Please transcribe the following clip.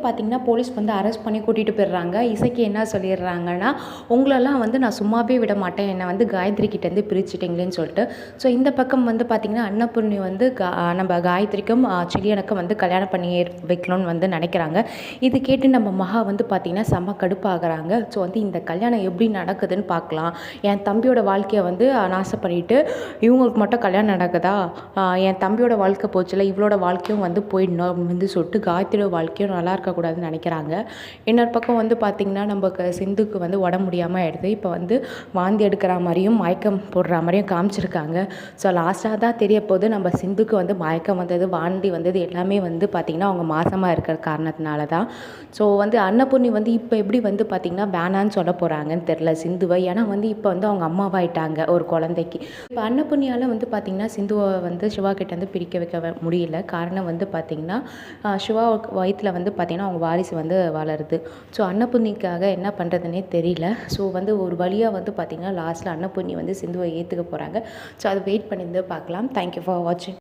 பார்த்திங்கன்னா போலீஸ் வந்து அரெஸ்ட் பண்ணி கூட்டிகிட்டு போயிடுறாங்க. இசைக்கு என்ன சொல்லிடுறாங்கன்னா, உங்களெல்லாம் வந்து நான் சும்மாவே விட மாட்டேன், என்னை வந்து காயத்ரி கிட்டேருந்து பிரிச்சுட்டிங்களேன்னு சொல்லிட்டு. ஸோ இந்த பக்கம் வந்து பார்த்திங்கன்னா அன்னபூர்ணி வந்து நம்ம காயத்ரிக்கும் செலியனுக்கும் வந்து கல்யாணம் பண்ணி வைக்கணும்னு வந்து நினைக்கிறாங்க. இது கேட்டு நம்ம மகா வந்து பார்த்திங்கன்னா செம்ம கடுப்பாகிறாங்க. ஸோ வந்து இந்த கல்யாணம் எப்படி நடக்குதுன்னு பார்க்கலாம். என் தம்பியோட வாழ்க்கையை வந்து நாசம் பண்ணிவிட்டு இவங்களுக்கு மட்டும் கல்யாணம் நடக்குதா, என் தம்பியோட வாழ்க்கை போச்சுல, இவளோட வாழ்க்கையும் வந்து போயிடணும் வந்து சொல்லிட்டு காயத்ரியோட வாழ்க்கையும் நல்லா இருக்கக்கூடாதுன்னு நினைக்கிறாங்க. இன்னொரு பக்கம் வந்து பார்த்திங்கன்னா நம்ம சிந்துக்கு வந்து உடம்பு முடியாமல் ஆயிடுது. இப்போ வந்து வாந்தி எடுக்கிற மாதிரியும் மயக்கம் போடுற மாதிரியும் காமிச்சிருக்காங்க. ஸோ லாஸ்ட்டாக தான் தெரிய போது நம்ம சிந்துக்கு வந்து மயக்கம் வந்தது, வாந்தி வந்தது எல்லாமே வந்து பார்த்திங்கன்னா அவங்க மாசமாக இருக்கிற காரணத்தினால தான். ஸோ வந்து அன்னபூர்ணி வந்து இப்போ எப்படி வந்து பார்த்திங்கன்னா வேணான்னு சொல்ல போகிறாங்கன்னு தெரில சிந்துவை. ஏன்னா வந்து இப்போ வந்து அவங்க அம்மாவாயிட்டாங்க ஒரு குழந்தைக்கு. இப்போ அன்னபூர்ணியால் வந்து பார்த்திங்கன்னா சிந்துவை வந்து சிவா கிட்டேருந்து பிரிக்க வைக்க முடியல. காரணம் வந்து பார்த்திங்கன்னா சிவா வயிற்றில் வந்து பார்த்திங்கன்னா அவங்க வாரிசு வந்து வளருது. ஸோ அன்னபூர்ணிக்காக என்ன பண்ணுறதுனே தெரியல. ஸோ வந்து ஒரு வழியாக வந்து பார்த்திங்கன்னா லாஸ்ட்டில் அன்னபூர்ணி வந்து சிந்துவை ஏற்றுக்க போகிறாங்க. ஸோ அதை வெயிட் பண்ணி பார்க்கலாம். தேங்க்யூ ஃபார் வாட்சிங்.